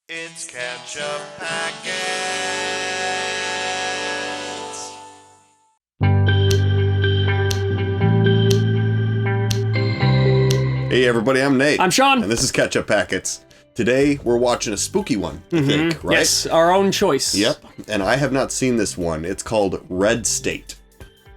It's Ketchup Packets. Hey everybody, I'm Nate. I'm Sean. And this is Ketchup Packets. Today we're watching a spooky one, I think, right? Yes, our own choice. Yep, and I have not seen this one. It's called Red State.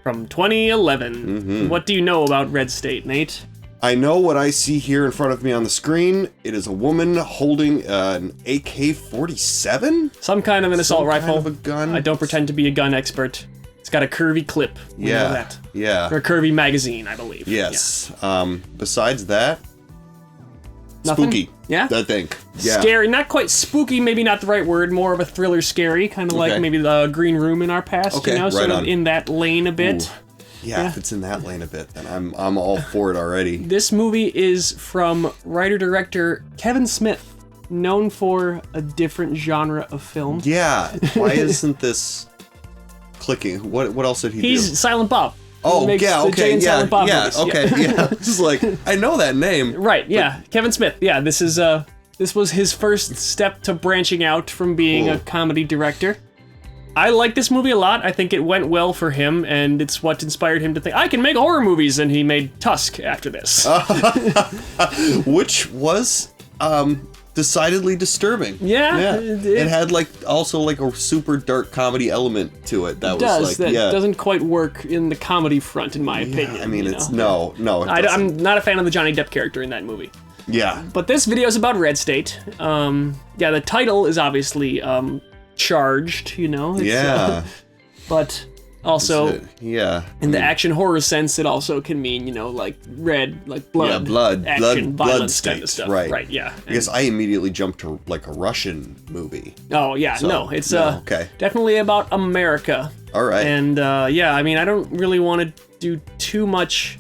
From 2011. What do you know about Red State, Nate? I know what I see here in front of me on the screen. It is a woman holding an AK-47? Some kind of an assault rifle. Kind of a gun. I don't pretend to be a gun expert. It's got a curvy clip. We know that. Yeah. Or a curvy magazine, I believe. Yes. Besides that, Nothing? spooky. Yeah? I think. Yeah. Scary. Not quite spooky, maybe not the right word. More of a thriller scary. Kind of like maybe the Green Room in our past. Okay, you know, sort right of on. in that lane a bit. Ooh. Yeah, if it's in that lane a bit, then I'm all for it already. This movie is from writer-director Kevin Smith, known for a different genre of film. Yeah, why isn't this clicking? What else did he do? He's Silent Bob. Oh, He makes yeah, the okay, Jay and yeah, Silent Bob yeah, movies. okay, yeah. Just like, I know that name. Right, yeah. Kevin Smith. Yeah, this was his first step to branching out from being a comedy director. I like this movie a lot. I think it went well for him, and it's what inspired him to think, I can make horror movies, and he made Tusk after this. Which was decidedly disturbing. Yeah, It had also a super dark comedy element to it. That was that doesn't quite work in the comedy front, in my opinion. I mean, you it's know? no. It I'm not a fan of the Johnny Depp character in that movie. Yeah. But this video is about Red State. Yeah, the title is obviously charged, you know. It's, but also, in the action horror sense, it also can mean, you know, like red, like blood, action, violence kind of stuff. Right, yeah. I guess I immediately jumped to like a Russian movie. Oh yeah, no, it's definitely about America. All right. And yeah, I mean, I don't really want to do too much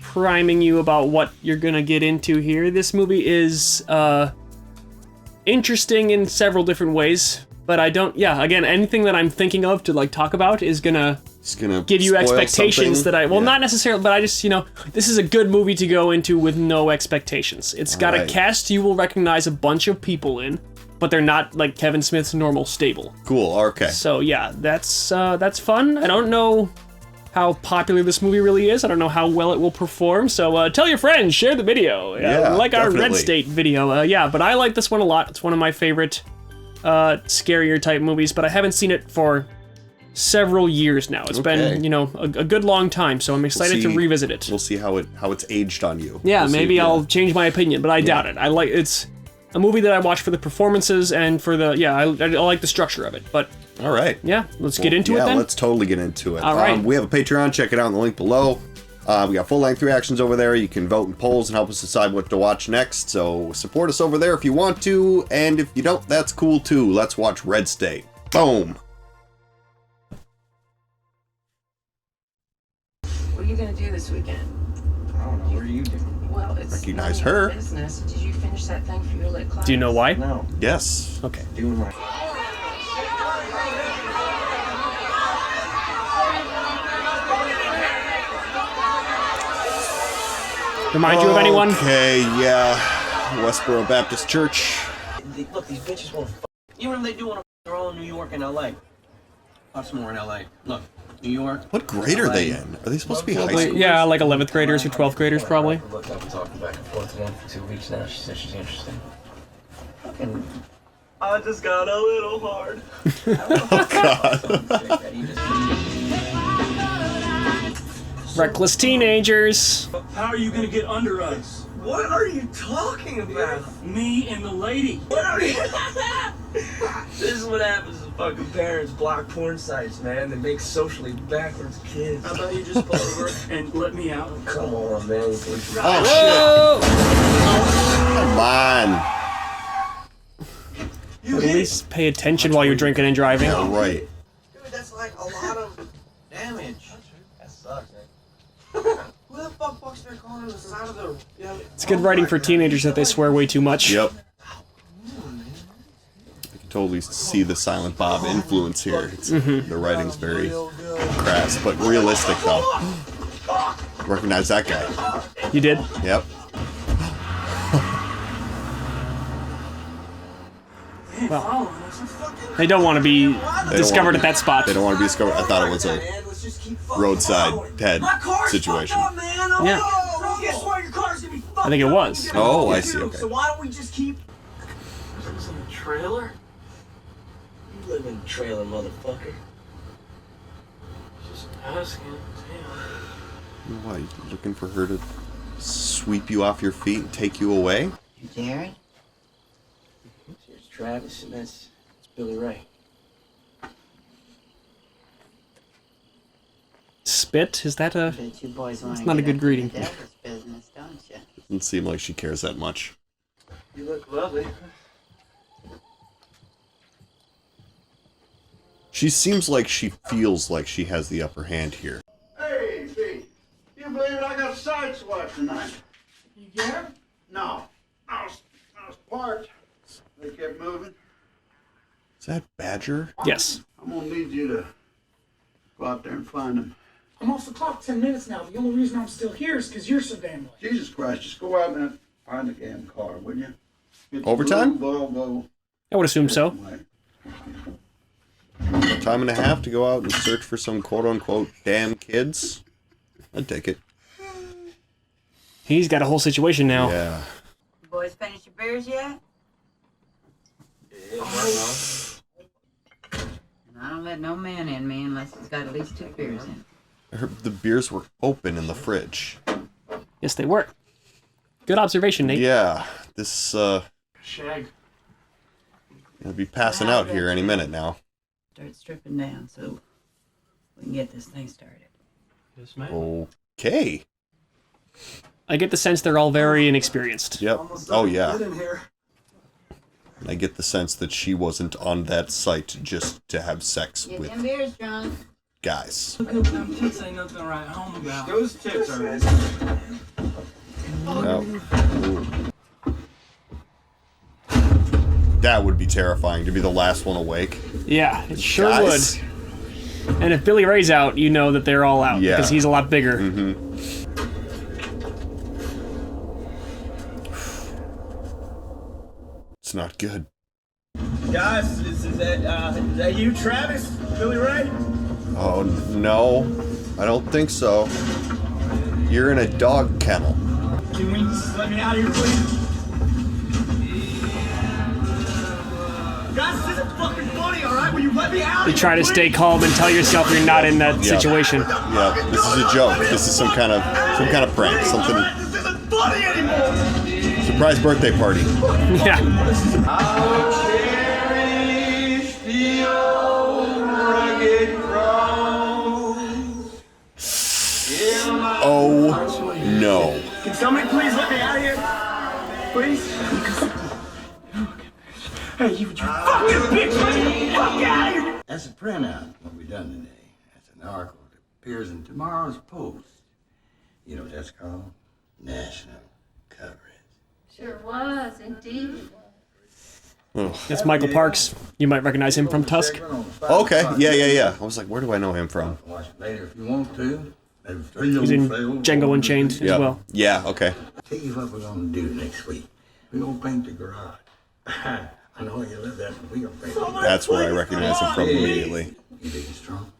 priming you about what you're gonna get into here. This movie is interesting in several different ways. But I don't, again, anything that I'm thinking of to like talk about is gonna give you expectations that not necessarily, but I just, you know, this is a good movie to go into with no expectations. It's got a cast you will recognize a bunch of people in, but they're not like Kevin Smith's normal stable. Cool, okay. So yeah, that's fun. I don't know how popular this movie really is. I don't know how well it will perform. So tell your friends, share the video. Like our Red State video. But I like this one a lot. It's one of my favorite scarier type movies, but I haven't seen it for several years now. It's been, you know, a good long time, so I'm excited to revisit it. We'll see how it's aged on you. Yeah, maybe I'll change my opinion, but I doubt it. It's a movie that I watch for the performances and for the I like the structure of it. But all right, let's get into it then. Yeah, let's totally get into it. All right, we have a Patreon. Check it out in the link below. We got full-length reactions over there. You can vote in polls and help us decide what to watch next. So support us over there if you want to, and if you don't, that's cool too. Let's watch Red State. Boom. What are you gonna do this weekend? I don't know. What are you doing? Well, it's Recognize none of your her. business. Did you finish that thing for your lit class? do you know why? No. Yes. Okay. Doing my... Remind you of anyone? Okay, yeah. Westboro Baptist Church. Look, these bitches want to f***. Even if they do want to f***, they're all in New York and L.A. Lots more in L.A. Look, New York. What grade are they in? Are they supposed to be high school? Yeah, like 11th graders or 12th graders probably. We looked up and talked back and forth again for 2 weeks now. She said she's interested. Fucking... I just got a little hard. Reckless teenagers. How are you gonna get under us? What are you talking about? Me and the lady. What are you... This is what happens to fucking parents block porn sites, man. They make socially backwards kids. How about you just pull over and let me out? Come on, man. Oh, shit. Come on. At least pay attention while you're drinking and driving. Yeah, right. Dude, that's like a lot of damage. That sucks, man. Who the fuck fucks their car on the side of the... It's good writing for teenagers that they swear way too much. Yep. You can totally see the Silent Bob influence here. The writing's very crass, but realistic though. Recognize that guy. You did? Yep. Well, they don't want to be discovered at that spot. They don't want to be discovered. I thought it was a roadside head situation. Yeah. I think it was. Oh, I see. Okay. So why don't we just keep... Is this in a trailer? You live in a trailer, motherfucker. Just asking. Damn. Why? You looking for her to sweep you off your feet and take you away? You Jared? Here's Travis, and that's Billy Ray. Spit? Is that a... Bet you boys want It's to not a get good up to greeting. the devil's business, don't you? Doesn't seem like she cares that much. You look lovely. She seems like she feels like she has the upper hand here. Hey, Pete, you believe it? I got sideswiped tonight. You get him? No, I was parked. They kept moving. Is that Badger? Yes. I'm gonna need you to go out there and find them. I'm off the clock 10 minutes now. The only reason I'm still here is because you're so damn late. Jesus Christ, just go out and find the damn car, will you? Get the Overtime? blue Volvo. I would assume so. Time and a half to go out and search for some quote-unquote damn kids? I'd take it. He's got a whole situation now. Yeah. You boys finish your beers yet? Yeah, And I don't let no man in me unless he's got at least 2 beers in. I heard the beers were open in the fridge. Yes, they were. Good observation, Nate. Yeah, this, Shag. will be passing out here any minute now. Start stripping down so we can get this thing started. Yes, ma'am. Okay. I get the sense they're all very inexperienced. Yep. Oh, yeah. Get in here. I get the sense that she wasn't on that site just to have sex Get with them beers drunk. guys. Look up them tits, ain't nothing to write home about. Those tits are in. Oh. Ooh. That would be terrifying, to be the last one awake. Yeah, it sure Guys. would. And if Billy Ray's out, you know that they're all out. Yeah. Because he's a lot bigger. It's not good. Guys, is that you, Travis? Billy Ray? Oh, no. I don't think so. You're in a dog kennel. Can we just let me out of here, please? Guys, this isn't fucking funny, alright? Will you let me out of You here, try to please? stay calm and tell yourself you're not in that situation. Yeah, this is a joke. This is some kind of prank. Something. This isn't funny anymore! Surprise birthday party. Yeah. Oh, no. Can somebody please let me out of here? Please? Hey, you fucking bitch! Let me fuck out of here! That's a printout, what we done today. That's an article that appears in tomorrow's Post. You know what that's called? National coverage. Sure was, indeed. It's Michael Parks. You might recognize him from Tusk. Okay, yeah. I was like, where do I know him from? Watch it later if you want to. He's in Django Unchained as well. Yeah, okay. Tell you what we're gonna do next week. We're gonna paint the garage. I know you live there, but we're gonna paint it. That's where I recognize him from immediately. You think it's strong?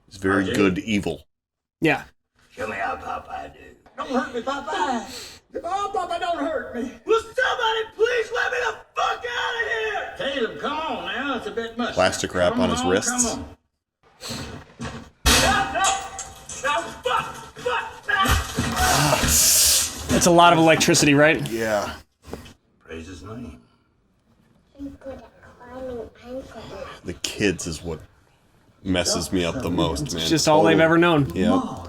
He's very good evil. Yeah. Show me how Popeye do. Don't hurt me, Popeye! Oh, Popeye, don't hurt me! Will somebody please let me the fuck out of here! Caleb, come on now. It's a bit much. Plastic wrap Come on his wrists. Come on. That's a lot of electricity, right? Yeah. Praise his name. The kids is what messes me up the most, man. It's just all they've ever known. Yeah.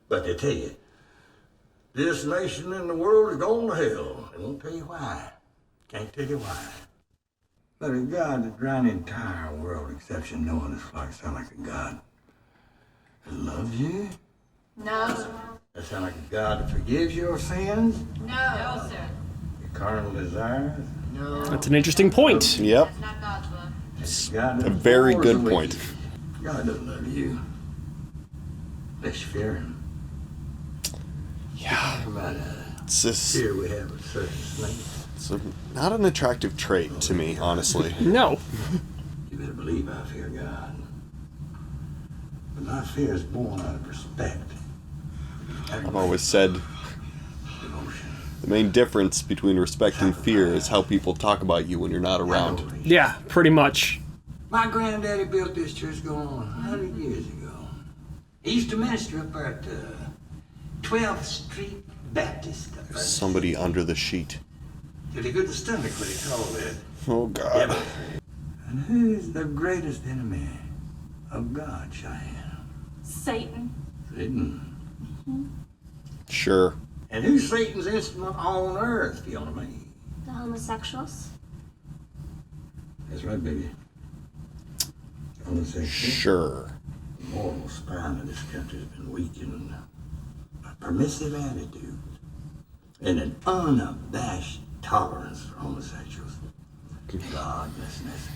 But they tell you, this nation in the world is going to hell. They won't tell you why. Can't tell you why. But a God that ran the entire world, exception no one, is like sound like a God that loves you. No. That sound like a God that forgives your sins, No, sir. your carnal desires. That's an interesting point. Yep. That's not God's love. It's a God that A very abhors good the point. wicked. God doesn't love you. Unless you fear him. Yeah. Talk about It's just, Here we have a certain snake. not an attractive trait to me, honestly. No. You better believe I fear God. But my fear is born out of respect. I've always said the main difference between respect and fear is how people talk about you when you're not around. Yeah, pretty much. My granddaddy built this church going on 100 years ago. He used to minister up there at 12th Street Baptist. Somebody under the sheet. Did he go to stomach when he told it? Oh, God. And who is the greatest enemy of God, Cheyenne? Satan. Satan. Sure. And who's Satan's instrument on earth, Fiona May? The homosexuals. That's right, baby. Homosexual. Sure. The moral spine of this country has been weakened. A permissive attitude and an unabashed tolerance for homosexuals. Godlessness.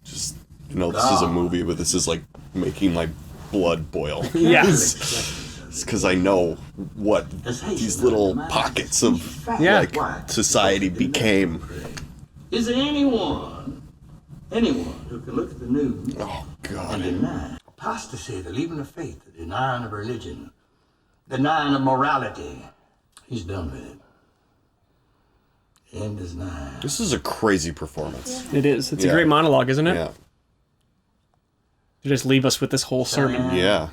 Just, you know, this is a movie, but this is like making my blood boil. Yes. It's because I know what these little pockets of like society became. Is there anyone who can look at the news Oh, God. and deny apostasy, the leaving of faith, the denying of religion, denying of morality? He's done with it. End is nigh. This is a crazy performance. It is. It's a Yeah. great monologue, isn't it? Yeah. To just leave us with this whole sermon. Yeah.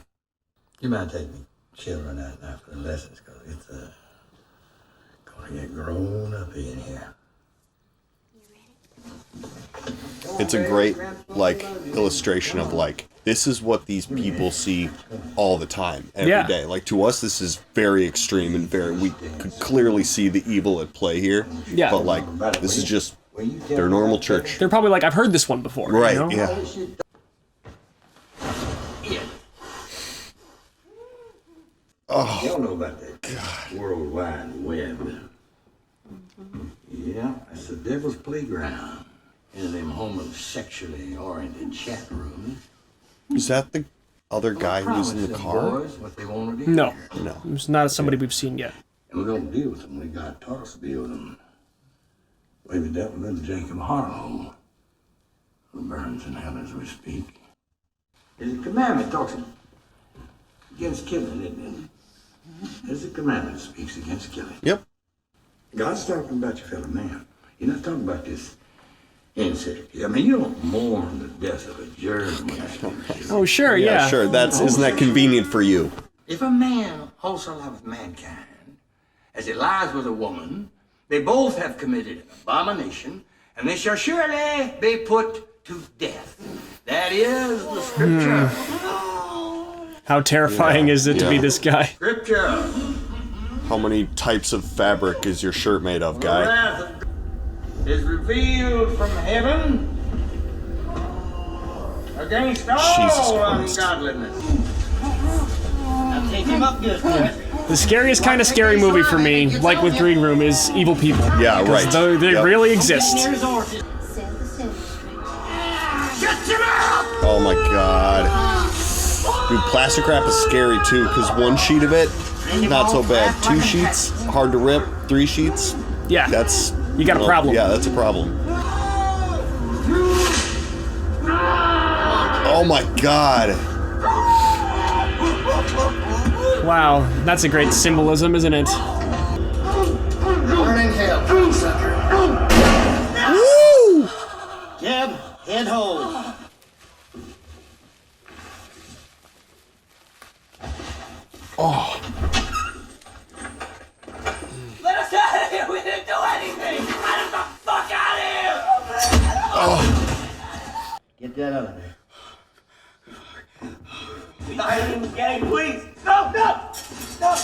You might take the children out now for the lessons, because it's gonna get grown up in here. It's a great, like, illustration of, like, this is what these people see all the time, every day. Yeah. Like, to us, this is very extreme and we could clearly see the evil at play here. Yeah. But, like, this is just their normal church. They're probably like, I've heard this one before. Right, You know? yeah. Oh. Y'all know about that World Wide Web. Yeah, that's the devil's playground in them homosexually oriented chat rooms. Is that the other guy who's in the car? Boys what they want to do. No. No. It's not somebody we've seen yet. And we're going to deal with them. We got taught us to deal with them. Way we dealt with little Jacob Harlow, who burns in hell as we speak. There's a commandment talks against killing, isn't it? There's a commandment that speaks against killing. Yep. God's talking about your fellow man. You're not talking about this insect. I mean, you don't mourn the death of a germ when you speak. Oh, sure, yeah. Sure. Isn't that convenient for you? If a man also loveth mankind, as he lies with a woman, they both have committed an abomination, and they shall surely be put to death. That is the scripture. How terrifying is it to be Yeah. this guy? Scripture. How many types of fabric is your shirt made of, The guy? wrath of God is revealed from heaven against all Jesus Christ. ungodliness. Now take him up good. The scariest kind of scary movie for me, like with Green Room, is evil people. Yeah, right. They Yep. really exist. Send the same straight. Oh my God. Dude, plastic wrap is scary too, because one sheet of it, not so bad. 2 sheets, hard to rip. 3 sheets, Yeah. that's... You got a problem. Yeah, that's a problem. Oh my God. Wow, that's a great symbolism, isn't it? Burn in hell, cocksucker. Woo! Jeb, head home. Let us out of here! We didn't do anything! Get us the fuck out of here! Get that out of there. I ain't even gay, please! No, no! No!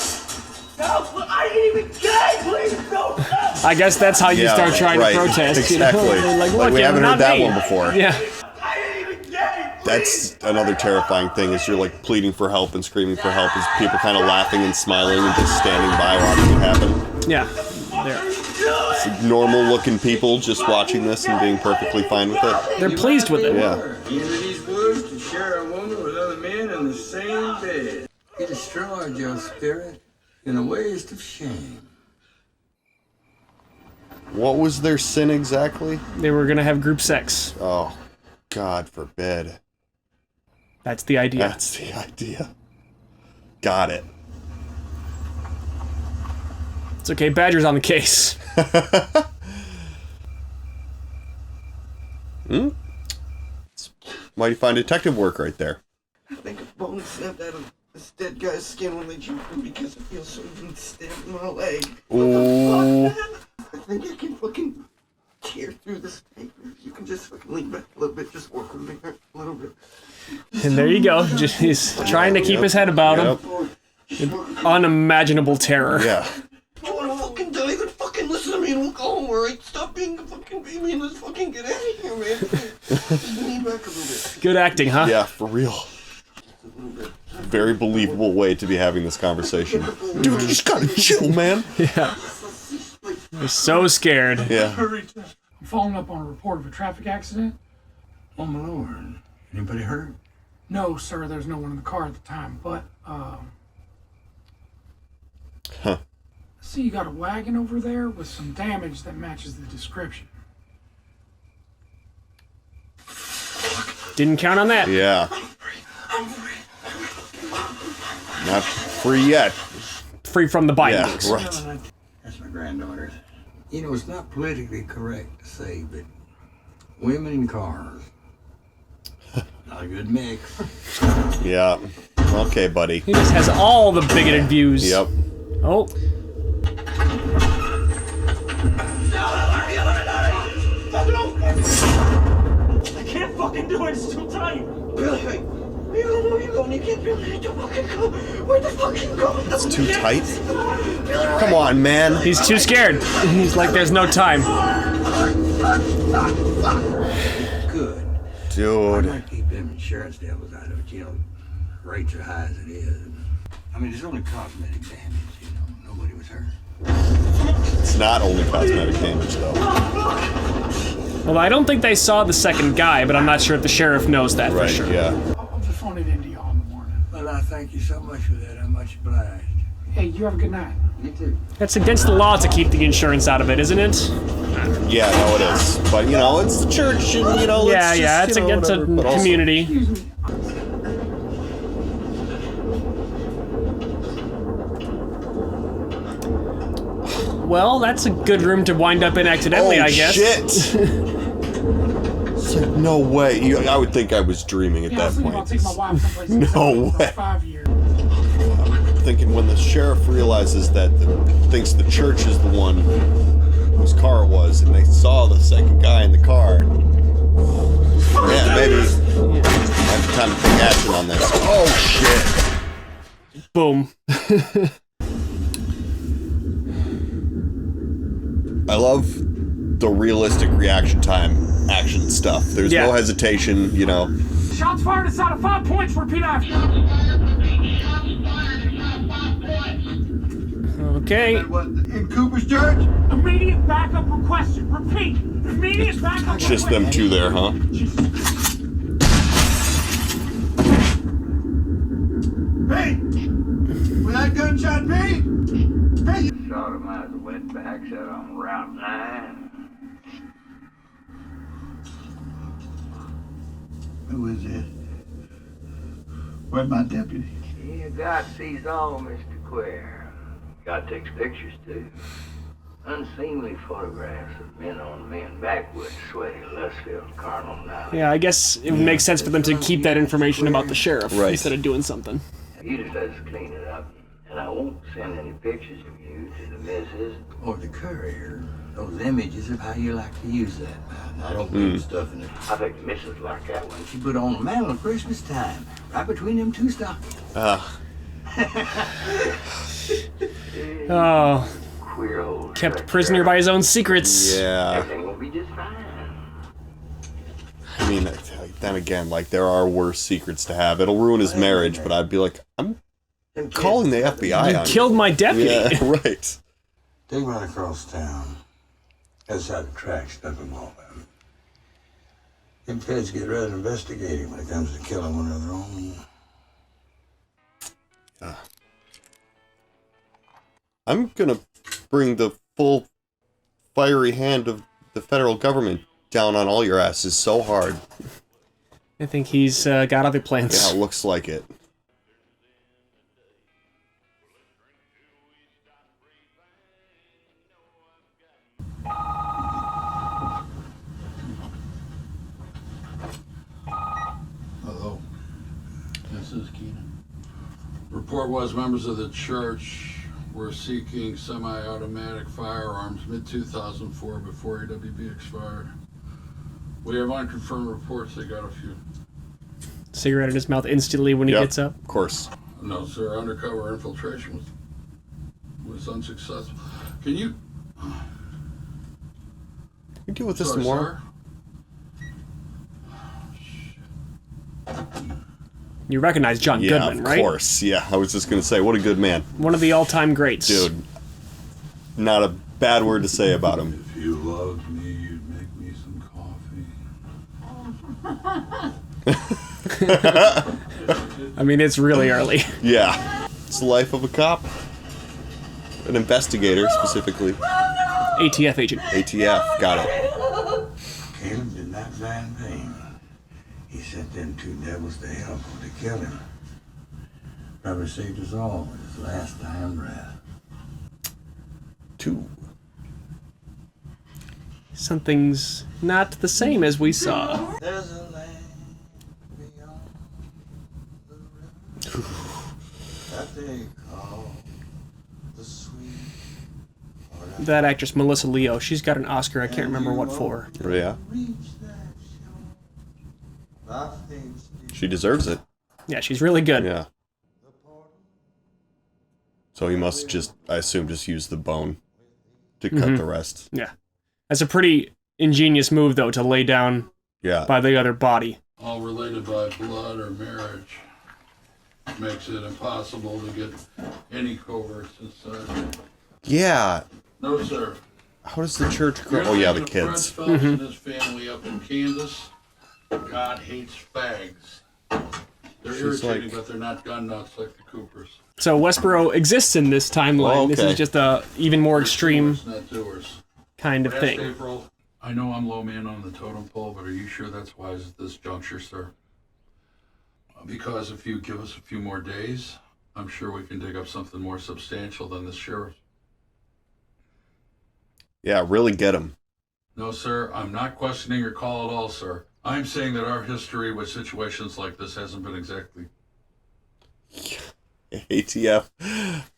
No! I ain't even gay, please! No! No! I guess that's how you Yeah, start trying right, to protest. exactly. You know? Like, look, we haven't not heard that me. one before. Yeah. I ain't even gay! That's another terrifying thing, is you're like pleading for help and screaming for help, is people kind of laughing and smiling and just standing by watching it happen. Yeah. There. It's normal looking people just watching this and being perfectly fine with it. They're pleased with it. Yeah. Into these woods to share a woman with other men in the same bed. He destroyed your spirit in a waste of shame. What was their sin exactly? They were gonna have group sex. Oh, God forbid. That's the idea. That's the idea. Got it. It's okay, Badger's on the case. It's mighty fine detective work right there. I think a bone snapped out of this dead guy's skin when they chewed him because it feels something stabbed in my leg. Ooh. I think I can fucking tear through this paper. You can just fucking lean back a little bit, just work with me a little bit. And there you go. Just, he's trying to keep his head about him. Unimaginable terror. Yeah. You wanna fucking die, then fucking listen to me and we'll go home, alright? Stop being a fucking baby and let's fucking get out of here, man. Just lean back a little bit. Good acting, huh? Yeah, for real. Very believable way to be having this conversation. Dude, you just gotta chill, man. Yeah. They're so scared. Yeah. I'm following up on a report of a traffic accident. Oh, my lord. Anybody hurt? No, sir, there's no one in the car at the time, but, Huh. I see you got a wagon over there with some damage that matches the description. Didn't count on that. Yeah. Not free yet. Free from the bindings. Yeah, right. That's my granddaughter. You know, it's not politically correct to say, but women in cars. Not a good mix. Yeah. Okay, buddy. He just has all the bigoted views. Yep. Oh. I can't fucking do it, it's too tight. Billy, hey. You don't know where you're going, you can't really don't fucking go. Where the fuck you going? It's too tight. Come on, man. He's too scared. He's like, there's no time. Good. I Dude. might keep them insurance devils out of it, you know. Rates are high as it is. I mean, it's only cosmetic damage, you know. Nobody was hurt. It's not only cosmetic damage, though. Well, I don't think they saw the second guy, but I'm not sure if the sheriff knows that Right, for sure. yeah. I'll just phone it into y'all in the morning. Well, I thank you so much for that. I'm much obliged. Hey, you have a good night. You too. That's against the law to keep the insurance out of it, isn't it? Yeah, no, it is. But, you know, it's the church, and, you know, Yeah, it's yeah, just, it's you know, against whatever, but a also- community. Excuse me. Well, that's a good room to wind up in accidentally, I guess. Shit! It's like, no way. I would think I was dreaming at Yeah, I was that thinking about taking my point. wife someplace No exciting for way. 5 years. Thinking when the sheriff realizes that thinks the church is the one whose car it was, and they saw the second guy in the car. Yeah, maybe I have time to take action on this. Oh shit! Boom. I love the realistic reaction time action stuff. There's Yeah. no hesitation, you know. Shots fired inside of 5 points. Repeat after. Okay. In Cooper's Church? Immediate backup requested. Repeat. Immediate backup Just them two there, huh? Pete! Was that gunshot Pete? Pete! Sodomize the wetbacks out on Route 9. Who is it? Where's my deputy? Yeah, God sees all, Mr. Quare. God takes pictures, too. Unseemly photographs of men on men, backwoods, sweaty, lust-filled, carnal knowledge. Yeah, I guess it would make sense for them to keep that information about the sheriff Right. instead of doing something. You just let us clean it up, and I won't send any pictures of you to the missus. Or the courier. Those images of how you like to use that. I don't put stuff in it. I think the missus like that one. She put on a mantle at Christmas time, right between them two stockings. Oh, Queer old kept trick prisoner there. by his own secrets. Yeah. Everything will be just fine. I mean, then again, like, there are worse secrets to have. It'll ruin his marriage, but I'd be like, I'm calling the FBI You on killed my deputy. Yeah, right. They run across town. That's how the tracks stuff them all. Them feds get rather investigating when it comes to killing one of their own. I'm gonna bring the full fiery hand of the federal government down on all your asses so hard. I think he's got other plans. Yeah, it looks like it. Hello. This is Keenan. Report was members of the church were seeking semi-automatic firearms mid-2004 before AWB expired. We have unconfirmed reports they got a few. Cigarette in his mouth instantly when he gets up. Of course. No, sir. Undercover infiltration was unsuccessful. Can you... You deal with this Sorry, tomorrow. You recognize John Goodman, right? Of course. Yeah, I was just going to say, what a good man. One of the all-time greats. Dude, not a bad word to say about him. If you loved me, you'd make me some coffee. I mean, it's really early. Yeah. It's the life of a cop. An investigator, specifically. ATF agent. ATF, got it. Caleb did not die in vain. He sent them two devils to hell to kill him. Probably saved us all with his last dying breath. 2. Something's not the same as we saw. There's a land beyond the river that they call the sweet. That actress, Melissa Leo, she's got an Oscar, I can't remember what for. Yeah. She deserves it. Yeah, she's really good. Yeah. So he must just, I assume, just use the bone to cut the rest. Yeah. That's a pretty ingenious move, though, to lay down by the other body. All related by blood or marriage makes it impossible to get any coverts inside. Yeah. No, sir. How does the church grow? Oh, yeah, the Fred kids. Phelps and his family up in Kansas. God hates fags. They're irritating, but they're not gun nuts like the Coopers. So Westboro exists in this timeline. Oh, okay. This is just a even more extreme Not doers. kind of Last thing. April, I know I'm low man on the totem pole, but are you sure that's wise at this juncture, sir? Because if you give us a few more days, I'm sure we can dig up something more substantial than this sheriff. Yeah, really get him. No, sir, I'm not questioning your call at all, sir. I'm saying that our history with situations like this hasn't been exactly... ATF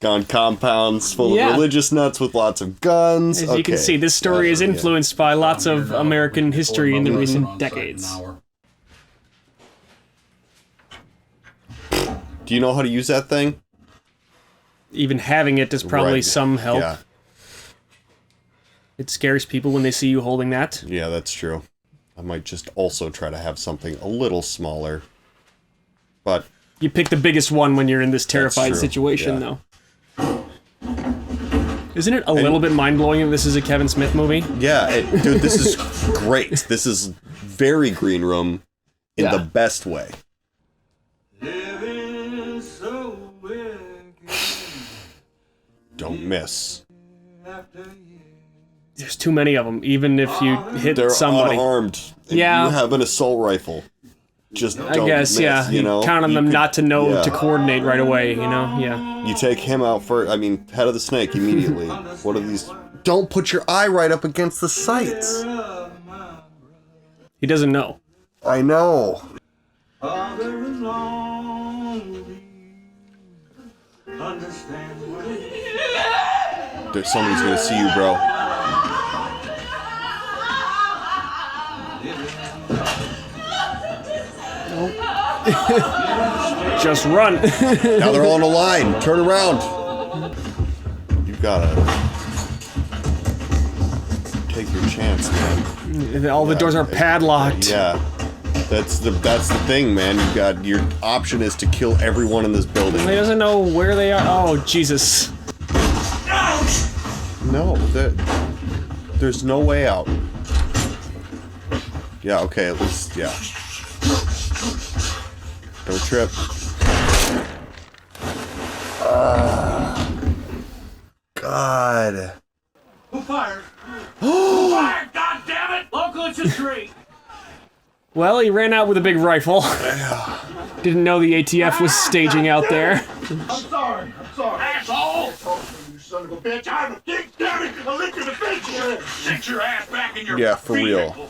gone compounds full of religious nuts with lots of guns. As you can see, this story is influenced by lots of American history in the recent decades. Do you know how to use that thing? Even having it is probably some help. Yeah. It scares people when they see you holding that. Yeah, that's true. I might just also try to have something a little smaller. But you pick the biggest one when you're in this terrified situation, though. Isn't it a little bit mind-blowing that this is a Kevin Smith movie? Yeah, dude, this is great. This is very Green Room in the best way. Don't miss. There's too many of them, even if you hit somebody. They're unarmed. Yeah. You have an assault rifle. Just don't I guess, miss, you know? count on them not to know to coordinate right away, you know? Yeah. You take him out first. I mean, head of the snake immediately. What are these? Don't put your eye right up against the sights. He doesn't know. I know. There's somebody's gonna see you, bro. Just run. Now they're all on a line. Turn around. You've gotta take your chance, man. All the doors are padlocked. Yeah. That's the thing, man. You got your option is to kill everyone in this building. He doesn't know where they are. Oh, Jesus. No, there's no way out. Yeah, okay, at least, yeah. Don't trip. God. Who fired? Concentrate. Well, he ran out with a big rifle. Didn't know the ATF was staging out there. I'm sorry. Asshole! You son of a bitch. I'm a king, damn it! I'll lick you in the face! Sit your ass back in your Yeah, for real.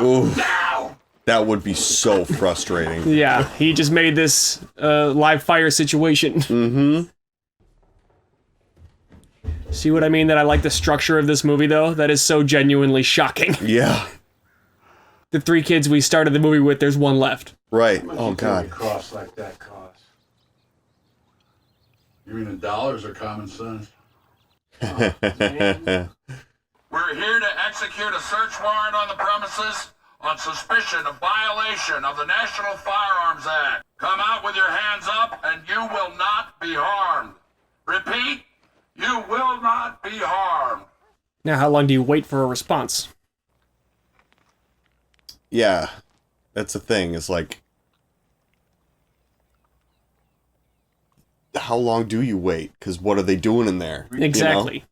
Ooh. Now! That would be so frustrating. Yeah, he just made this live fire situation. Mm-hmm. See what I mean? That I like the structure of this movie, though? That is so genuinely shocking. Yeah. The 3 kids we started the movie with, there's 1 left. Right. Oh, God. Cost like that cost. You mean in dollars or common sense? We're here to execute a search warrant on the premises on suspicion of violation of the National Firearms Act. Come out with your hands up and you will not be harmed. Repeat, you will not be harmed. Now, how long do you wait for a response? Yeah. That's the thing, is like... How long do you wait? Because what are they doing in there? Exactly. You know?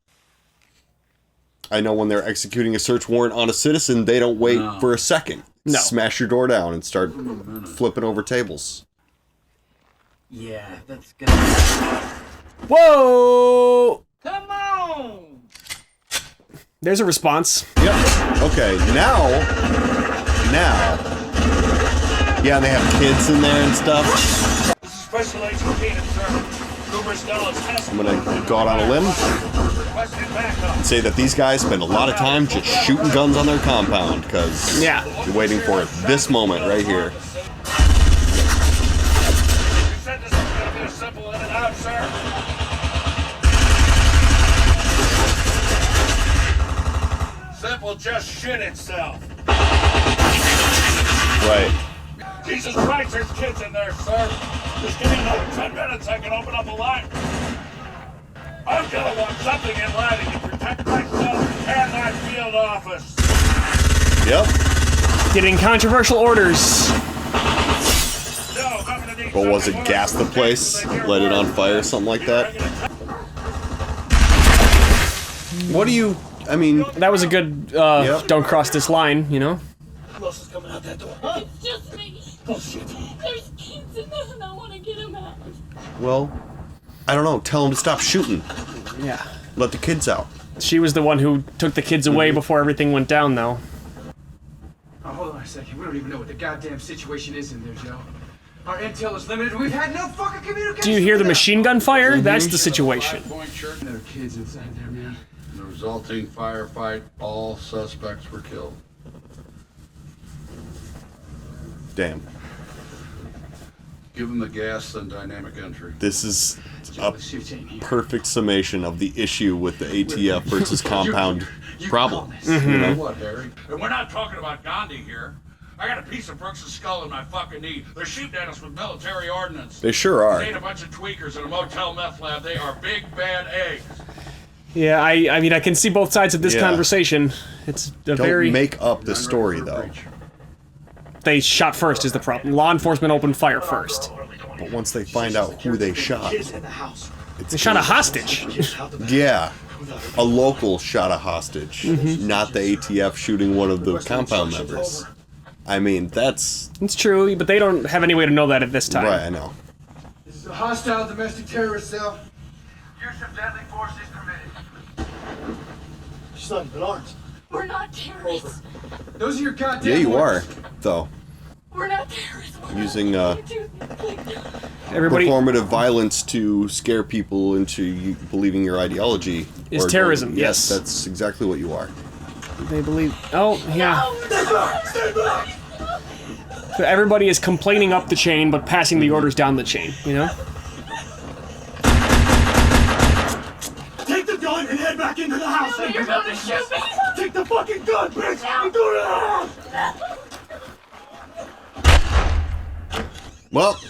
I know when they're executing a search warrant on a citizen, they don't wait for a second. No. Smash your door down and start flipping over tables. Yeah, that's good. Whoa! Come on! There's a response. Yep. Okay, now... Yeah, they have kids in there and stuff. This is Special Agent Keenan, sir. Numerous dollars I'm gonna go out on a limb and say that these guys spend a lot of time just shooting guns on their compound, because Yeah. you're waiting for this moment right here. You said this was gonna be a simple in and out, sir. Simple just shit itself. Right. Jesus Christ, there's kids in there, sir. Just give me another 10 minutes, I can open up a line. I'm gonna want something in writing to protect myself and my field office. Yep. Getting controversial orders. No, I'm gonna need What was it? something Gas the more place? than Light it on fire? Something like that? What do you... I mean... That was a good, don't cross this line, you know? Who else is coming out that door? It's just me. Oh, shit. There's kids in there and I want to get them out. Well, I don't know. Tell them to stop shooting. Yeah. Let the kids out. She was the one who took the kids away before everything went down, though. Oh, hold on a second. We don't even know what the goddamn situation is in there, Joe. Our intel is limited. We've had no fucking communication. Do you hear the machine gun fire? That's the situation. Five-point church. There are kids inside there, man. In the resulting firefight, all suspects were killed. Damn. Give them the gas and dynamic entry. This is Joe, a the shooting here. perfect summation of the issue with the ATF versus compound problem. You know what, Harry? And we're not talking about Gandhi here. I got a piece of Brooks' skull in my fucking knee. They're shooting at us with military ordnance. They sure are. They ain't a bunch of tweakers in a motel meth lab. They are big bad eggs. Yeah, I mean, I can see both sides of this Yeah. conversation. It's a Don't very... make up the story, though. They shot first is the problem. Law enforcement opened fire first. But once they find out who they shot, They shot a hostage. yeah, a local shot a hostage, not the ATF shooting one of the compound members. I mean, that's... It's true, but they don't have any way to know that at this time. Right, I know. This is a hostile domestic terrorist cell. Use of deadly force is permitted. She's not even armed. We're not terrorists. Those are your goddamn Yeah, you are, orders. though. We're not terrorists. We're Using, not do things like that. Everybody performative violence to scare people into believing your ideology. Is terrorism, yes. That's exactly what you are. they believe. Oh, yeah. No, we're not. Stay back. So everybody is complaining up the chain, but passing the orders down the chain. You know. Take the gun and head back into the house. No, you're gonna shoot me. Take the fucking gun, bitch. And go to the house. Well,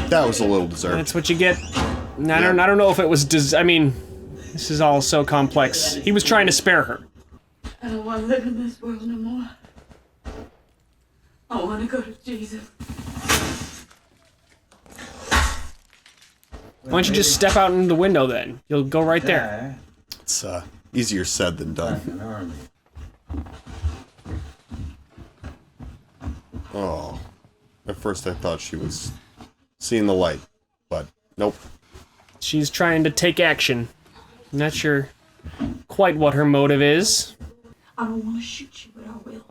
that was a little deserved. That's what you get. I don't know if it was. I mean, this is all so complex. He was trying to spare her. I don't want to live in this world no more. I want to go to Jesus. Why don't you just step out into the window then? You'll go right there. It's easier said than done. An army. Oh. At first I thought she was seeing the light, but nope. She's trying to take action. Not sure quite what her motive is. I don't want to shoot you, but I will.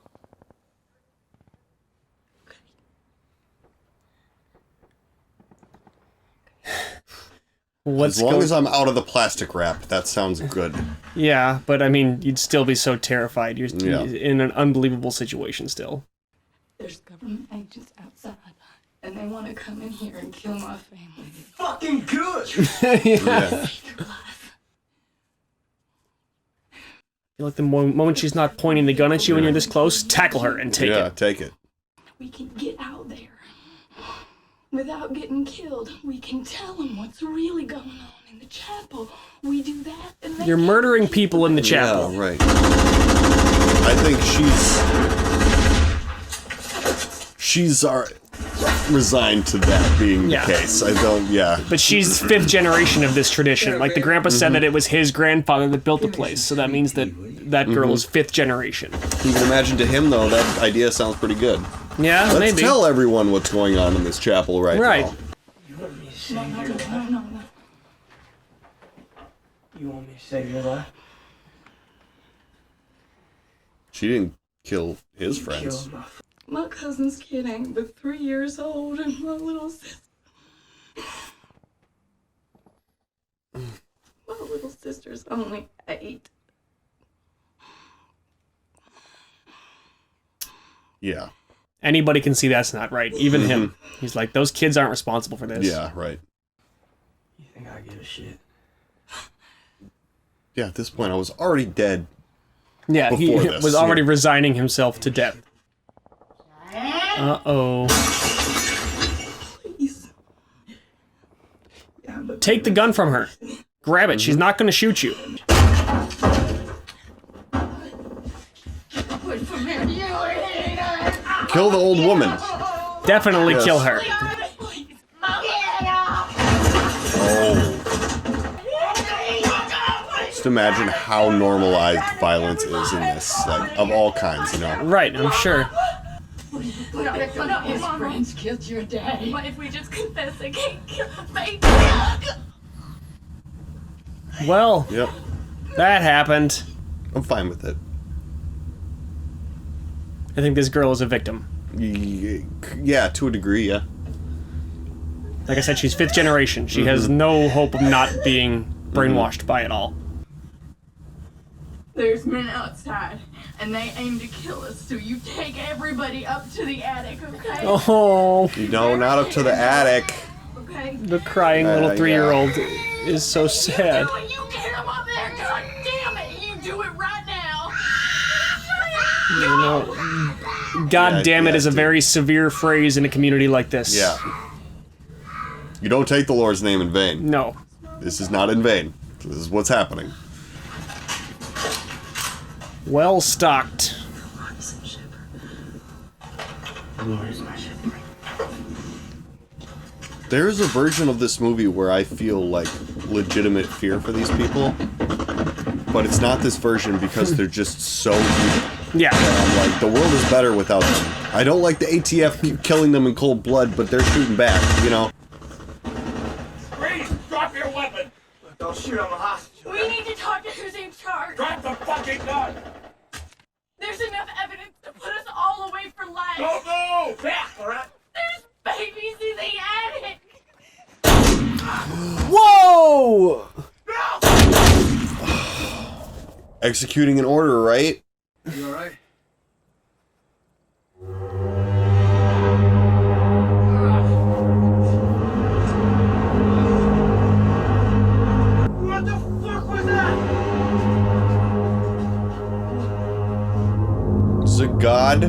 As long as I'm out of the plastic wrap, that sounds good. Yeah, but I mean, you'd still be so terrified. You're in an unbelievable situation still. There's government agents outside, and they want to come in here and kill my family. Fucking good! Yeah. I feel like the moment she's not pointing the gun at you when you're this close, tackle her and take it. Yeah, take it. We can get out there without getting killed. We can tell them what's really going on in the chapel. We do that, and they You're murdering people in the chapel. Yeah, right. I think she's resigned to that being the case. I don't, But she's 5th generation of this tradition. Like the grandpa said that it was his grandfather that built the place, so that means that that girl is 5th generation. You can imagine to him, though, that idea sounds pretty good. Yeah, Let's maybe. tell everyone what's going on in this chapel right now. No. You want me to save your life? She didn't kill his friends. My cousin's kid ain't but 3 years old, and my little sister. My little sister's only 8. Yeah. Anybody can see that's not right. Even him. He's like, those kids aren't responsible for this. Yeah, right. You think I give a shit? Yeah, at this point, I was already dead. Yeah, he before this, was already resigning himself to death. Uh-oh. Please. Take the gun from her. Grab it. She's not going to shoot you. Kill the old woman. Definitely kill her. Oh. Just imagine how normalized violence is in this, like, of all kinds, you know? Right, I'm sure. His friends killed your daddy. But if we just confess, they can't kill the baby. Well, Yep. that happened. I'm fine with it. I think this girl is a victim. Yeah, to a degree, yeah. Like I said, she's 5th generation. She has no hope of not being brainwashed by it all. There's men outside, and they aim to kill us, so you take everybody up to the attic, okay? Oh, No, not up to the attic. Okay? the crying little 3-year-old is so sad. You get him up there, god damn it! You do it right now! You know, God damn it is a very severe phrase in a community like this. Yeah. You don't take the Lord's name in vain. No. This is not in vain. This is what's happening. Well stocked. There's a version of this movie where I feel like legitimate fear for these people, but it's not this version because they're just so evil. Yeah. I'm like, the world is better without them. I don't like the ATF killing them in cold blood, but they're shooting back, you know? Freeze! Drop your weapon! Don't shoot, I'm a hostage. We need to talk to who's in charge. Drop the fucking gun! There's enough evidence to put us all away for life. Don't move! Back, alright? There's babies in the attic. Whoa! Executing an order, right? You alright? What the fuck was that? Is it God?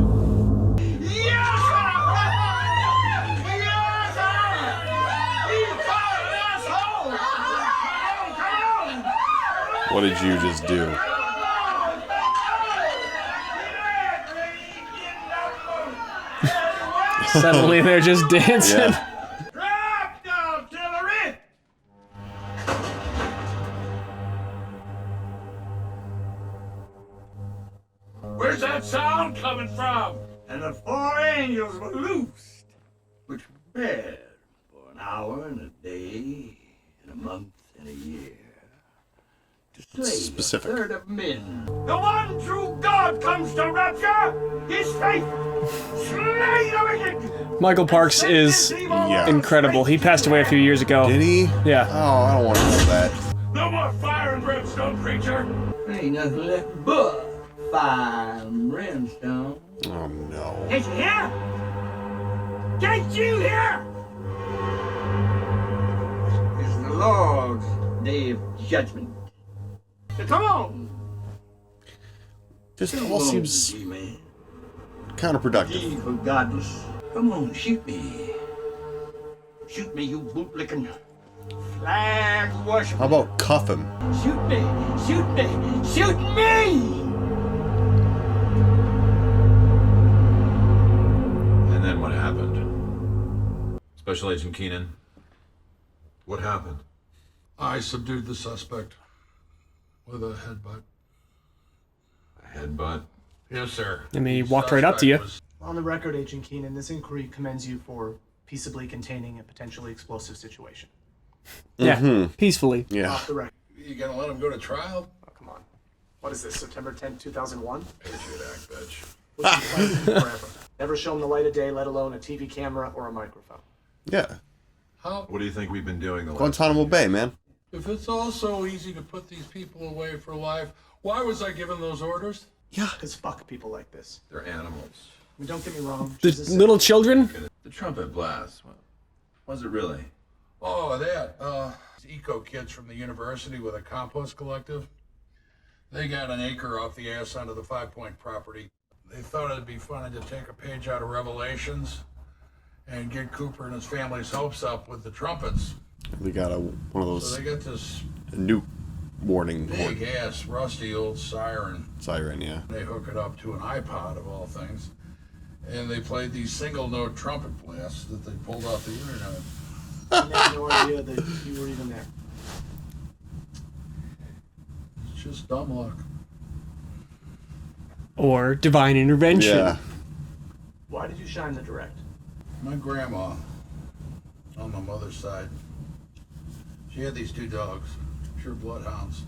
What did you just do? Suddenly they're just dancing. Yeah. Drop the artillery! Where's that sound coming from? and the 4 angels were loosed, which were bred for an hour and a day and a month and a year. To slay Specific. a third of men. The one true God comes to Rapture. His faith. Slay the wicked. Michael Parks is incredible. He passed away a few years ago. Did he? Yeah. Oh, I don't want to know that. No more fire and brimstone, preacher. There ain't nothing left but fire and brimstone. Oh no. Can't you hear? Can't you hear? It's the Lord's day of judgment. So come on. Just Come all on, seems G-Man. counterproductive. Evil godless. Come on, shoot me. Shoot me, you bootlicking flag worshiper. How about cuff him? Shoot me! Shoot me! Shoot me! And then what happened? Special Agent Keenan, what happened? I subdued the suspect with a headbutt. A headbutt? Yes, sir. I mean, he walked right up to you. On the record, Agent Keenan, this inquiry commends you for peaceably containing a potentially explosive situation. Yeah, peacefully. Yeah. Off the record. You gonna let him go to trial? Oh, come on. What is this, September 10th, 2001? Patriot Act, bitch. What's the plan to do forever? Never show him the light of day, let alone a TV camera or a microphone. Yeah. How? What do you think we've been doing the last Guantanamo Bay, man. If it's all so easy to put these people away for life, why was I given those orders? Yeah. Because fuck people like this. They're animals. I mean, don't get me wrong. The she's a little children? The trumpet blast. What was it really? Oh, that. Eco kids from the university with a compost collective. They got an acre off the ass end of the 5 Point property. They thought it'd be funny to take a page out of Revelations and get Cooper and his family's hopes up with the trumpets. We got one of those So they got this nuke warning big ass rusty old siren. siren, yeah. They hook it up to an iPod of all things, and they played these single note trumpet blasts that they pulled off the internet. I had no idea that you were even there. It's just dumb luck. Or divine intervention. Yeah. Why did you shine the direct? My grandma, on my mother's side, she had these 2 dogs, pure bloodhounds.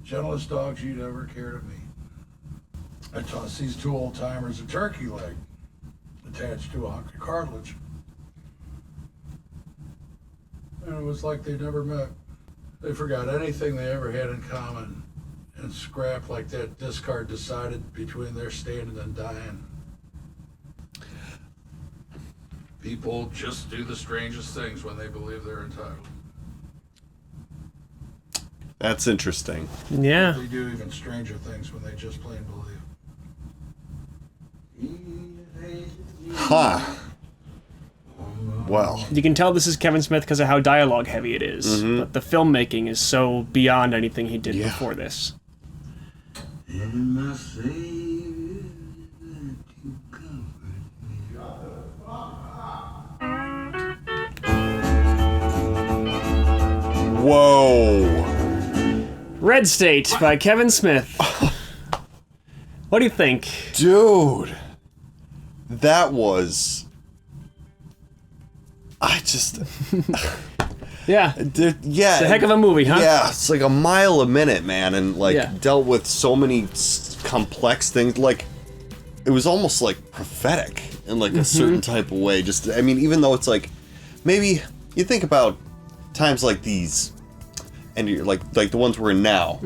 Gentlest dogs you'd ever cared to meet. I tossed these 2 old timers a turkey leg attached to a hunk of cartilage. And it was like they never met. They forgot anything they ever had in common and scrapped like that discard decided between their standing and dying. People just do the strangest things when they believe they're entitled. That's interesting. Yeah. They do even stranger things when they just plain believe. Huh. Well. You can tell this is Kevin Smith because of how dialogue heavy it is. But the filmmaking is so beyond anything he did before this. In my Savior, you comfort me. Whoa. Red State by Kevin Smith. What do you think? Dude. That was... I just... Yeah. Yeah. It's a heck of a movie, huh? Yeah, it's like a mile a minute, man, and like Yeah. dealt with so many complex things. Like, it was almost like prophetic in like a certain type of way. Just, I mean, even though it's like, maybe you think about times like these, and you're like the ones we're in now,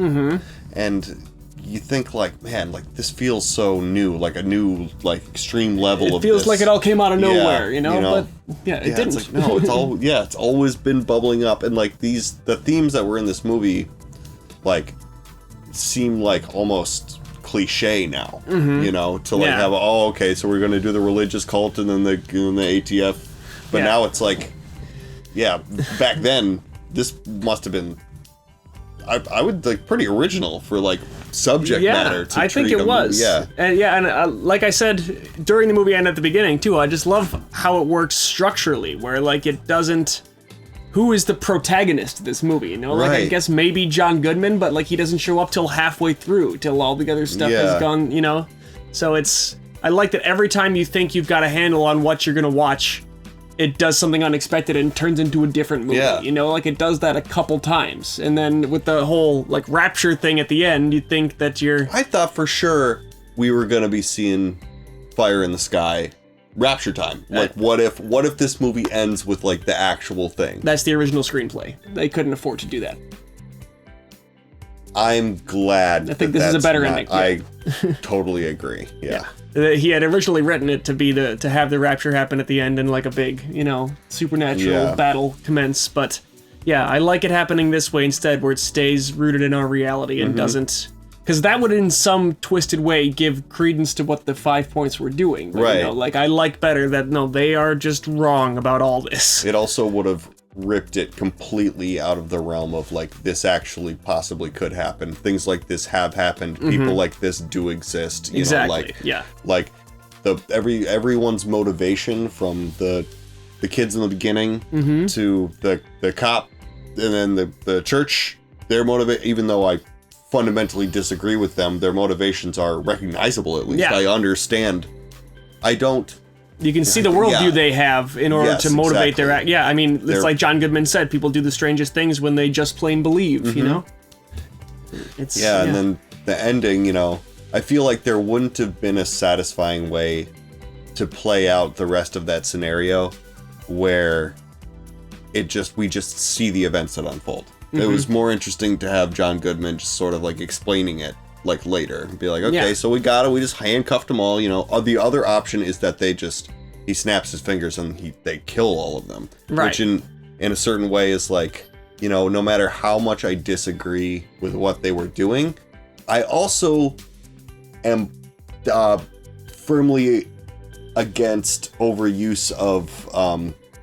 and you think like, man, like this feels so new, like a new, like extreme level of. It feels this. like it all came out of nowhere, you know? But yeah, it didn't. It's like, no, it's all it's always been bubbling up, and like the themes that were in this movie, like, seem like almost cliche now, you know, to like have okay, so we're gonna do the religious cult and then the ATF, but now it's like, back then this must have been. I would like pretty original for like subject matter to I think it was. And like I said during the movie and at the beginning too, I just love how it works structurally, where like it doesn't. Who is the protagonist of this movie? You know, like I guess maybe John Goodman, but like he doesn't show up till halfway through, till all the other stuff has gone. You know, so it's. I like that every time you think you've got a handle on what you're gonna watch, it does something unexpected and turns into a different movie. Yeah. You know, like it does that a couple times. And then with the whole like Rapture thing at the end, you think that you're... I thought for sure we were gonna be seeing fire in the sky Rapture time. Like what if this movie ends with like the actual thing? That's the original screenplay. They couldn't afford to do that. I'm glad. I think this is a better ending. I totally agree. Yeah. He had originally written it to be to have the Rapture happen at the end and like a big, you know, supernatural battle commence. But yeah, I like it happening this way instead, where it stays rooted in our reality and doesn't, because that would in some twisted way give credence to what the 5 points were doing. But, right. You know, like I like better that no, they are just wrong about all this. It also would have ripped it completely out of the realm of like this actually possibly could happen. Things like this have happened. People like this do exist. You know, like like everyone's motivation from the kids in the beginning to the cop and then the church. Their even though I fundamentally disagree with them, their motivations are recognizable. At least I understand. I don't. You can see the worldview they have in order to motivate their act. Yeah, I mean, it's like John Goodman said, people do the strangest things when they just plain believe, you know? It's and then the ending, you know, I feel like there wouldn't have been a satisfying way to play out the rest of that scenario where we just see the events that unfold. It was more interesting to have John Goodman just sort of like explaining it like later and be like, okay, so we just handcuffed them all, you know. The other option is that he snaps his fingers and they kill all of them, which in a certain way is like, you know, no matter how much I disagree with what they were doing, I also am firmly against overuse of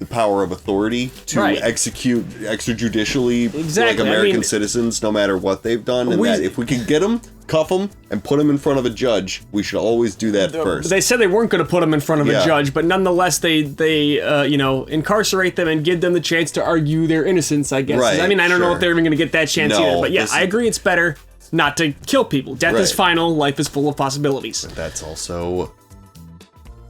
the power of authority to execute extrajudicially like American citizens, no matter what they've done, and that if we can get them, cuff them, and put them in front of a judge, we should always do that first. They said they weren't going to put them in front of a judge, but nonetheless, they you know, incarcerate them and give them the chance to argue their innocence, I guess. Right, I mean, I don't know if they're even going to get that chance either, but yeah, I agree it's better not to kill people. Death is final, life is full of possibilities. But that's also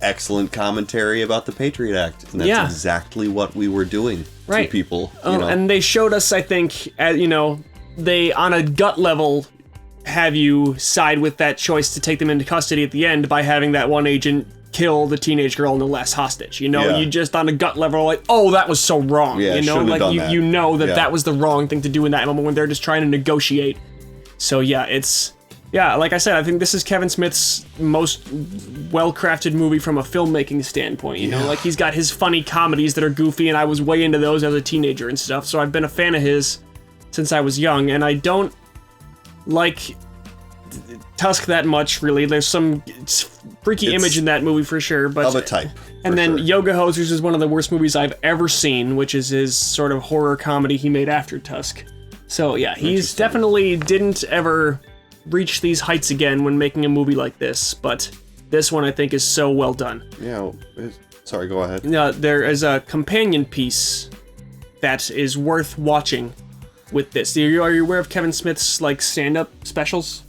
excellent commentary about the Patriot Act, and that's exactly what we were doing to people. You know? And they showed us, I think, you know, they, on a gut level, have you side with that choice to take them into custody at the end by having that one agent kill the teenage girl no less hostage. You know, you just on a gut level like, oh, that was so wrong. Yeah, you know, like you know that was the wrong thing to do in that moment when they're just trying to negotiate. So yeah, it's like I said, I think this is Kevin Smith's most well-crafted movie from a filmmaking standpoint. You know, like he's got his funny comedies that are goofy, and I was way into those as a teenager and stuff. So I've been a fan of his since I was young, and I don't like Tusk that much, really. There's some freaky image in that movie for sure, but of a type. And then Yoga Hosers is one of the worst movies I've ever seen, which is his sort of horror comedy he made after Tusk. So yeah, he's definitely didn't ever reach these heights again when making a movie like this, but this one I think is so well done. Yeah, sorry, go ahead. There is a companion piece that is worth watching with this. Are you aware of Kevin Smith's like stand-up specials?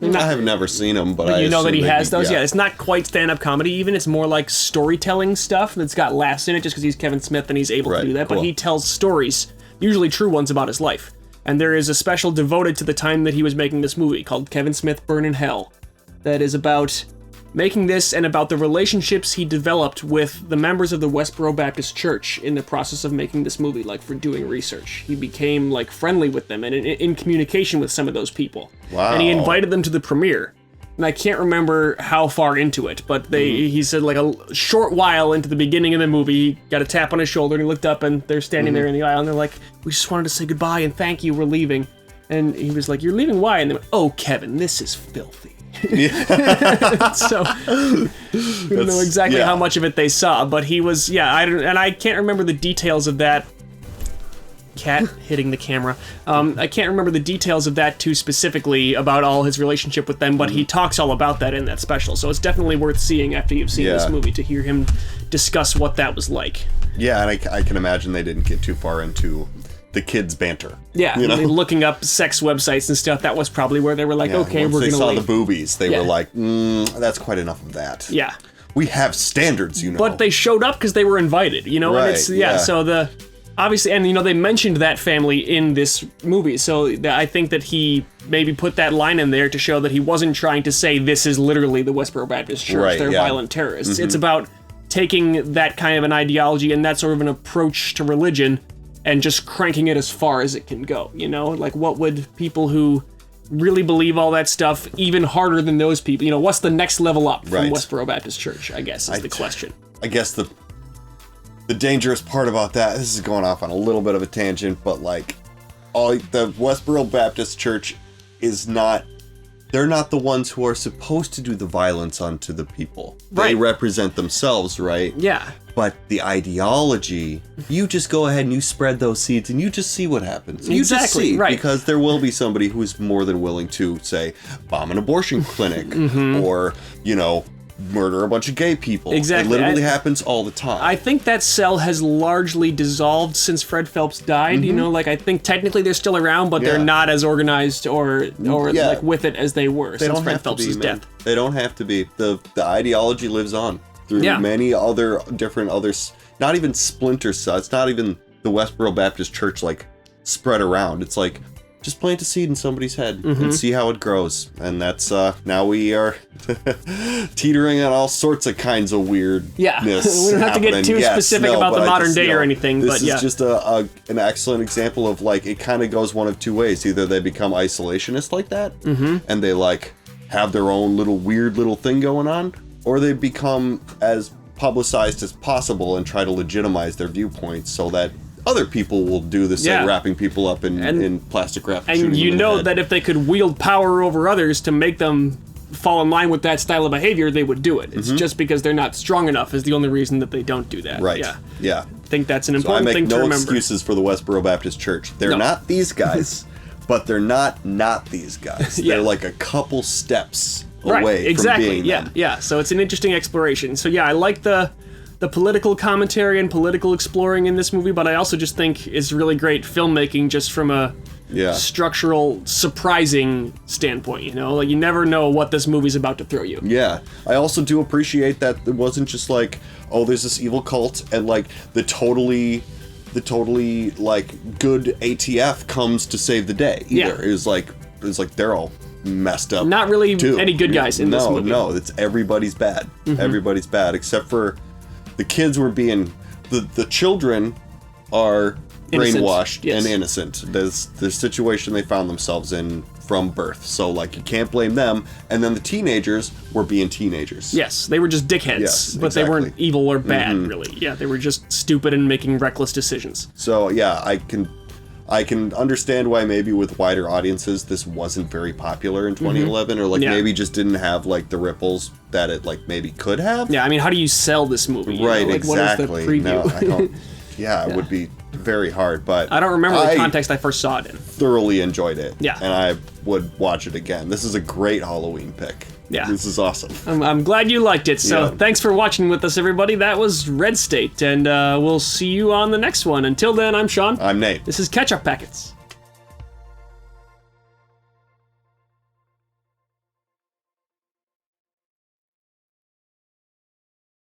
I have never seen them, but you know that he has those? Yeah, it's not quite stand-up comedy even. It's more like storytelling stuff that's got laughs in it just because he's Kevin Smith and he's able to do that. Cool. But he tells stories, usually true ones, about his life. And there is a special devoted to the time that he was making this movie called Kevin Smith Burn in Hell that is about making this and about the relationships he developed with the members of the Westboro Baptist Church in the process of making this movie, like for doing research. He became like friendly with them and in communication with some of those people. Wow. And he invited them to the premiere. And I can't remember how far into it, but he said like a short while into the beginning of the movie, he got a tap on his shoulder and he looked up and they're standing there in the aisle and they're like, we just wanted to say goodbye and thank you, we're leaving. And he was like, you're leaving why? And they went, oh, Kevin, this is filthy. So we don't know exactly how much of it they saw, but he was, I can't remember the details of that. Cat hitting the camera. I can't remember the details of that too specifically about all his relationship with them, but he talks all about that in that special, so it's definitely worth seeing after you've seen this movie to hear him discuss what that was like. Yeah, and I can imagine they didn't get too far into the kids banter. Yeah, you know? looking up sex websites and stuff. That was probably where they were like, okay, once we're they gonna saw leave. the boobies, they were like, that's quite enough of that. Yeah. We have standards, you know. But they showed up because they were invited, you know? Right, And it's, so obviously, and you know, they mentioned that family in this movie, so I think that he maybe put that line in there to show that he wasn't trying to say this is literally the Westboro Baptist Church, Right, they're yeah. violent terrorists. Mhm. It's about taking that kind of an ideology and that sort of an approach to religion and just cranking it as far as it can go, you know? Like, what would people who really believe all that stuff even harder than those people, you know, what's the next level up from Westboro Baptist Church, I guess, is the question. I guess the dangerous part about that, this is going off on a little bit of a tangent, but like, the Westboro Baptist Church is not, they're not the ones who are supposed to do the violence onto the people. They represent themselves, right? Yeah. But the ideology, you just go ahead and you spread those seeds and you just see what happens. You just see, because there will be somebody who is more than willing to, say, bomb an abortion clinic or, you know, murder a bunch of gay people. Exactly. It literally happens all the time. I think that cell has largely dissolved since Fred Phelps died. You know, like I think technically they're still around, but they're not as organized or like with it as they were since Fred Phelps' death. They don't have to be. The ideology lives on through many other different others. Not even splinter cells. It's not even the Westboro Baptist Church like spread around. It's like just plant a seed in somebody's head and see how it grows. And that's now we are teetering on all sorts of kinds of weirdness. Yeah, we don't have to get too specific about the modern day or anything. This but is just an excellent example of like it kind of goes one of two ways. Either they become isolationist like that, and they like have their own little weird little thing going on, or they become as publicized as possible and try to legitimize their viewpoints so that other people will do the same, wrapping people up in plastic wrap. And you know that if they could wield power over others to make them fall in line with that style of behavior, they would do it. It's just because they're not strong enough is the only reason that they don't do that. Right. Yeah. I think that's an important thing to remember. I make no excuses for the Westboro Baptist Church. They're not these guys, but they're not these guys. They're like a couple steps away from being them. Yeah. So it's an interesting exploration. So yeah, I like the political commentary and political exploring in this movie, but I also just think it's really great filmmaking just from a structural, surprising standpoint, you know? Like, you never know what this movie's about to throw you. Yeah. I also do appreciate that it wasn't just like, oh, there's this evil cult, and like, the totally like, good ATF comes to save the day, either. It was like, they're all messed up. Not really any good guys in this movie. No, it's everybody's bad. Everybody's bad, except for the kids were being, the children are brainwashed and innocent. There's the situation they found themselves in from birth. So like you can't blame them. And then the teenagers were being teenagers. Yes, they were just dickheads, but they weren't evil or bad, really. Yeah, they were just stupid and making reckless decisions. So yeah, I can understand why maybe with wider audiences this wasn't very popular in 2011, or like maybe just didn't have like the ripples that it like maybe could have. Yeah, I mean, how do you sell this movie? Right, like, exactly. What is the preview? No, I don't. Yeah, it would be very hard, but I don't remember the context I first saw it in. Thoroughly enjoyed it. Yeah, and I would watch it again. This is a great Halloween pick. Yeah, this is awesome. I'm glad you liked it. So thanks for watching with us, everybody. That was Red State, and we'll see you on the next one. Until then, I'm Sean. I'm Nate. This is Ketchup Packets.